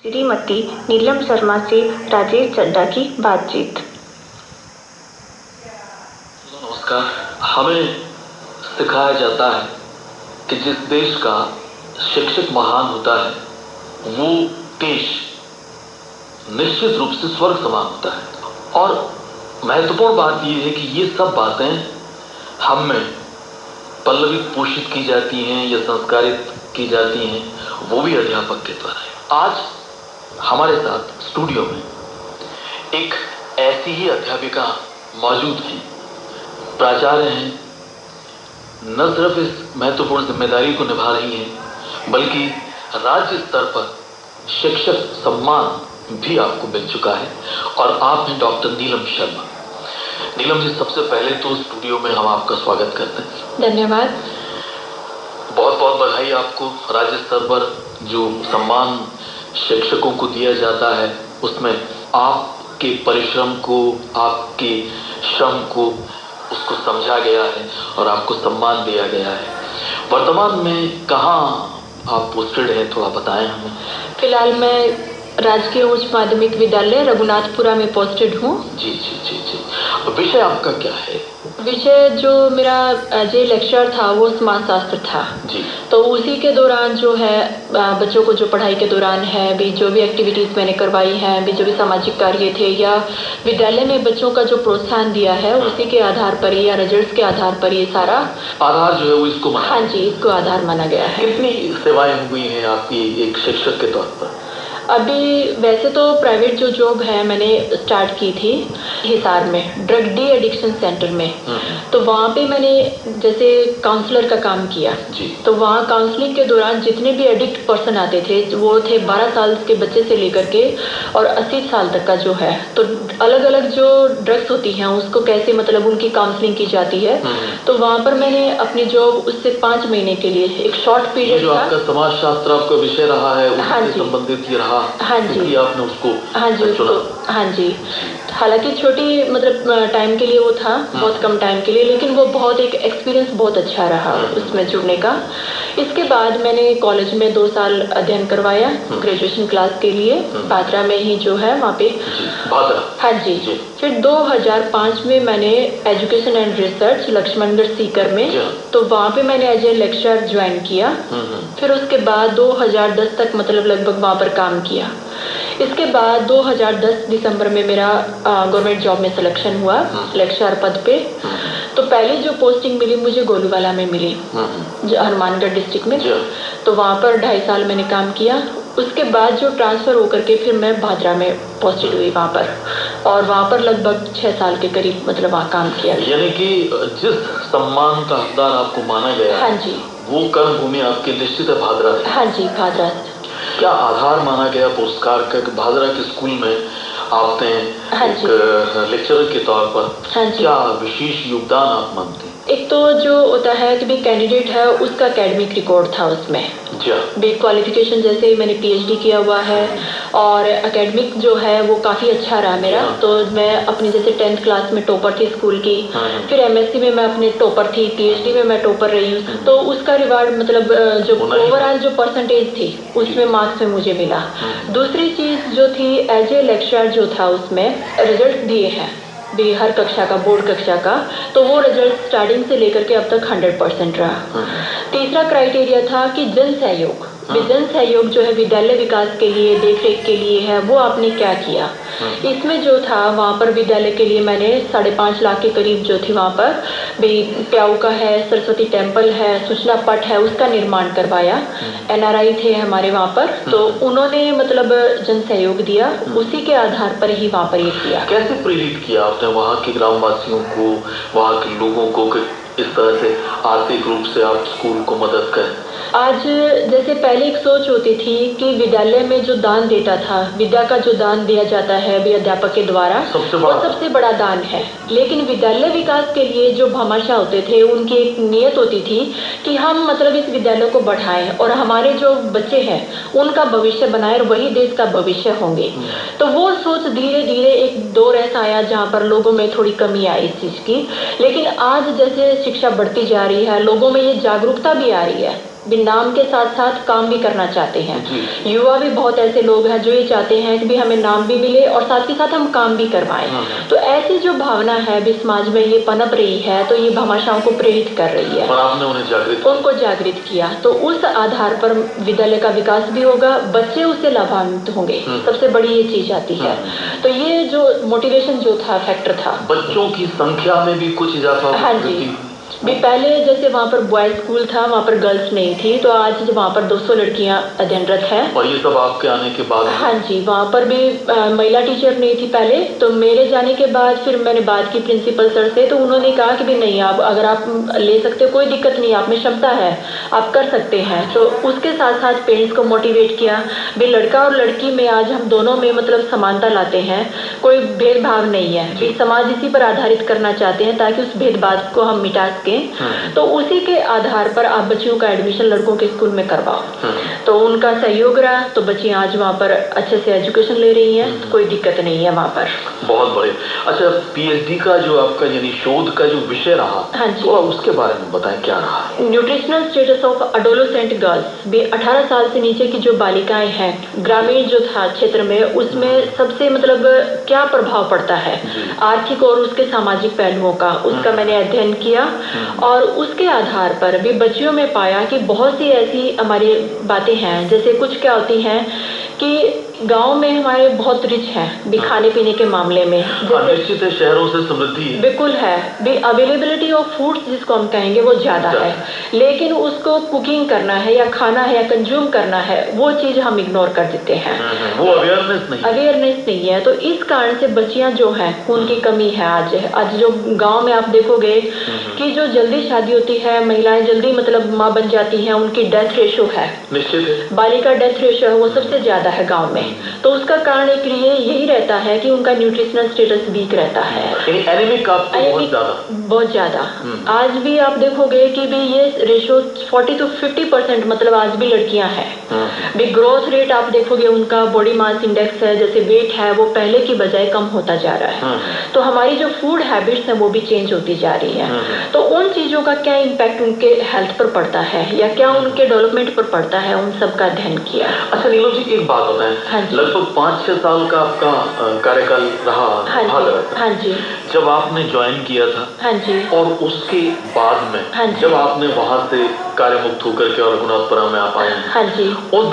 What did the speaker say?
श्रीमती नीलम शर्मा से राजेश चड्ढा की बातचीत। नमस्कार। हमें सिखाया जाता है कि जिस देश का शिक्षक महान होता है वो देश निश्चित रूप से स्वर्ग समान होता है। और महत्वपूर्ण बात यह है कि ये सब बातें हम में पल्लवित पोषित की जाती हैं या संस्कारित की जाती हैं, वो भी अध्यापक के द्वारा। आज हमारे साथ स्टूडियो में एक ऐसी ही अध्यापिका मौजूद हैं, प्राचार्य हैं, न सिर्फ इस महत्वपूर्ण जिम्मेदारी को निभा रही हैं बल्कि राज्य स्तर पर शिक्षक सम्मान भी आपको मिल चुका है और आप हैं डॉक्टर नीलम शर्मा। नीलम जी, सबसे पहले तो स्टूडियो में हम आपका स्वागत करते हैं। धन्यवाद। बहुत बहुत बधाई आपको। राज्य स्तर पर जो सम्मान शिक्षकों को दिया जाता है उसमें आपके परिश्रम को, आपके श्रम को, उसको समझा गया है और आपको सम्मान दिया गया है। वर्तमान में कहाँ आप पोस्टेड हैं, थोड़ा बताएं हमें। फिलहाल मैं राजकीय उच्च माध्यमिक विद्यालय रघुनाथपुरा में पोस्टेड हूँ। जी जी जी जी। विषय आपका क्या है? विषय जो मेरा जो लेक्चर था वो समाज शास्त्र था जी। तो उसी के दौरान जो है बच्चों को जो पढ़ाई के दौरान है भी जो भी एक्टिविटीज़ मैंने करवाई हैं, भी जो भी सामाजिक कार्य थे या विद्यालय में बच्चों का जो प्रोत्साहन दिया है उसी के आधार पर या रिजल्ट्स के आधार पर ये सारा आधार जो है वो इसको माना। हाँ जी, इसको आधार माना गया है। कितनी सेवाएं हुई हैं आपकी एक शिक्षक के तौर पर? अभी वैसे तो प्राइवेट जो जॉब है मैंने स्टार्ट की थी हिसार में, ड्रग डी एडिक्शन सेंटर में। तो वहाँ पे मैंने जैसे काउंसलर का काम किया जी। तो वहाँ काउंसलिंग के दौरान जितने भी एडिक्ट पर्सन आते थे वो थे 12 साल के बच्चे से लेकर के और 80 साल तक का जो है, तो अलग अलग जो ड्रग्स होती हैं उसको कैसे मतलब उनकी काउंसलिंग की जाती है। तो वहाँ पर मैंने अपनी जॉब उससे 5 महीने के लिए एक शॉर्ट पीरियड जो आपका समाज शास्त्र आपका विषय रहा है उससे संबंधित ही रहा। हाँ जी, आपने उसको हाँ जी उसको हाँ जी। हालांकि छोटी मतलब टाइम के लिए वो था, बहुत कम टाइम के लिए, लेकिन वो बहुत एक एक्सपीरियंस बहुत अच्छा रहा उसमें जुड़ने का। इसके बाद मैंने कॉलेज में 2 साल अध्ययन करवाया ग्रेजुएशन क्लास के लिए, भादरा में ही जो है वहाँ पे। हाँ जी। फिर 2005 में मैंने education and research Laxmangarh Sikar में, तो वहाँ पे मैंने एज ए लेक्चरर ज्वाइन किया। फिर उसके बाद 2010 तक मतलब लगभग वहाँ पर काम किया। इसके बाद 2010 दिसंबर में मेरा गवर्नमेंट जॉब में सिलेक्शन हुआ लेक्चरर पद पे। तो पहली जो पोस्टिंग मिली मुझे गोलूवाला में मिली, जो हनुमानगढ़ डिस्ट्रिक्ट में। तो वहाँ पर 2.5 साल मैंने काम किया। उसके बाद जो ट्रांसफ़र होकर के फिर मैं भादरा में पोस्टेड हुई वहाँ पर, और वहाँ पर लगभग 6 साल के करीब मतलब वहाँ काम किया। यानी कि जिस सम्मान का हकदार आपको माना गया, हाँ जी, वो कर्म भूमि आपकी निश्चित है भादरा है। हाँ जी, भादरा। क्या आधार माना गया पुरस्कार का कि भादरा के स्कूल में आपने एक लेक्चरर के तौर पर क्या विशेष योगदान आप मानते हैं? एक तो जो होता है कि भी कैंडिडेट है उसका एकेडमिक रिकॉर्ड था उसमें भी क्वालिफिकेशन, जैसे मैंने पीएचडी किया हुआ है और एकेडमिक जो है वो काफ़ी अच्छा रहा मेरा। तो मैं अपनी जैसे 10th क्लास में टॉपर थी स्कूल की, फिर एमएससी में मैं अपने टॉपर थी, पीएचडी में मैं टॉपर रही हूँ। तो उसका रिवार्ड मतलब जो ओवरऑल जो परसेंटेज थी उसमें मार्क्स में मुझे मिला। दूसरी चीज़ जो थी एज ए लेक्चरर जो था उसमें रिजल्ट दिए हैं भी हर कक्षा का, बोर्ड कक्षा का, तो वो रिजल्ट स्टार्टिंग से लेकर के अब तक 100% रहा। तीसरा क्राइटेरिया था कि जन सहयोग, जन सहयोग जो है विद्यालय विकास के लिए, देखरेख के लिए है, वो आपने क्या किया। इसमें जो था वहाँ पर विद्यालय के लिए मैंने 5.5 लाख के करीब जो थी वहाँ पर भी प्याऊ का है, सरस्वती टेम्पल है, सूचना पट है, उसका निर्माण करवाया। एनआरआई थे हमारे वहाँ पर, तो उन्होंने मतलब जन सहयोग दिया, उसी के आधार पर ही वहाँ पर ये किया। कैसे प्रेरित किया आपने वहाँ के ग्रामवासियों को, वहाँ के लोगों को कि इस तरह से आर्थिक रूप से आप स्कूल को मदद करें? आज जैसे पहले एक सोच होती थी कि विद्यालय में जो दान देता था, विद्या का जो दान दिया जाता है भी अध्यापक के द्वारा, वो सबसे बड़ा दान है। लेकिन विद्यालय विकास के लिए जो भामाशाह होते थे उनकी एक नियत होती थी कि हम मतलब इस विद्यालय को बढ़ाएं और हमारे जो बच्चे हैं उनका भविष्य बनाएं और वही देश का भविष्य होंगे। तो वो सोच धीरे धीरे एक दौर ऐसा आया जहाँ पर लोगों में थोड़ी कमी आई इस चीज़ की। लेकिन आज जैसे शिक्षा बढ़ती जा रही है, लोगों में ये जागरूकता भी आ रही है भी नाम के साथ साथ काम भी करना चाहते हैं। युवा भी बहुत ऐसे लोग हैं जो ये चाहते हैं कि भी हमें नाम भी मिले और साथ के साथ हम काम भी करवाएं। तो ऐसी जो भावना है भी समाज में ये पनप रही है, तो ये भामाशाहों को प्रेरित कर रही है और आपने उनको जागृत किया। तो उस आधार पर विद्यालय का विकास भी होगा, बच्चे उससे लाभान्वित होंगे। सबसे बड़ी ये चीज आती है। तो ये जो मोटिवेशन जो था, फैक्टर था। बच्चों की संख्या में भी कुछ इजाफा? हाँ जी, भी पहले जैसे वहाँ पर बॉयज स्कूल था, वहाँ पर गर्ल्स नहीं थी, तो आज वहाँ पर 200 लड़कियाँ अध्ययनरत हैं। और ये सब आपके आने के बाद? हाँ जी, वहाँ पर भी महिला टीचर नहीं थी पहले, तो मेरे जाने के बाद फिर मैंने बात की प्रिंसिपल सर से, तो उन्होंने कहा कि भी नहीं, आप अगर आप ले सकते हो कोई दिक्कत नहीं, आप में क्षमता है, आप कर सकते हैं। तो उसके साथ साथ पेरेंट्स को मोटिवेट किया भी लड़का और लड़की में आज हम दोनों में मतलब समानता लाते हैं, कोई भेदभाव नहीं है। भी समाज इसी पर आधारित करना चाहते हैं ताकि उस भेदभाव को हम मिटा सकें। तो उसी के आधार पर आप बच्चियों का एडमिशन लड़कों के स्कूल में करवाओ। तो उनका सहयोग रहा, तो बच्चियां आज वहाँ पर अच्छे से एजुकेशन ले रही हैं, कोई दिक्कत नहीं है वहाँ पर। बहुत बढ़िया। अच्छा, पीएचडी का जो आपका यानी शोध का जो विषय रहा, हाँ जी, तो उसके बारे में बताएं, क्या रहा? Nutritional status of adolescent girls. भी 18 साल से नीचे की जो बालिकाएं हैं, ग्रामीण जो था क्षेत्र में, उसमें सबसे मतलब क्या प्रभाव पड़ता है आर्थिक और उसके सामाजिक पहलुओं का, उसका मैंने अध्ययन किया। और उसके आधार पर भी बच्चियों में पाया कि बहुत सी ऐसी हमारी बातें हैं, जैसे कुछ क्या होती हैं कि गांव में हमारे बहुत रिच है भी खाने पीने के मामले में, निश्चित है, शहरों से समृद्धि है, बिल्कुल है भी अवेलेबिलिटी ऑफ फूड्स जिसको हम कहेंगे वो ज़्यादा है, लेकिन उसको कुकिंग करना है या खाना है या कंज्यूम करना है, वो चीज़ हम इग्नोर कर देते हैं। वो अवेयरनेस नहीं है। तो इस कारण से बच्चियां जो हैं उनकी कमी है। आज जो गांव में आप देखोगे कि जो जल्दी शादी होती है, महिलाएं जल्दी मतलब माँ बन जाती हैं, उनकी डेथ रेशो है, निश्चित है, बालिका डेथ रेशो है वो सबसे ज़्यादा है गाँव में। तो उसका कारण एक यही रहता है कि उनका न्यूट्रिशनल स्टेटस वीक रहता है, एनीमिक बहुत ज़्यादा। आज भी आप देखोगे कि भी ये रेशो 40 to 50% मतलब आज भी लड़कियां हैं। भी ग्रोथ रेट आप देखोगे, उनका बॉडी मास इंडेक्स है, जैसे वेट है, वो पहले की बजाय कम होता जा रहा है। तो हमारी जो फूड हैबिट्स है वो भी चेंज होती जा रही है। तो उन चीज़ों का क्या इम्पैक्ट उनके हेल्थ पर पड़ता है या क्या उनके डेवलपमेंट पर पड़ता है, उन सब का अध्ययन किया। अच्छा नीलम जी, एक बात बताएं, लगभग 5-6 साल का आपका कार्यकाल रहा? हाँ जी, जब आपने ज्वाइन किया था, हाँ जी, और उसके बाद में जब आपने वहाँ से कार्यमुक्त होकर के और रघुनाथपुरा में आप आए, हाँ जी, उस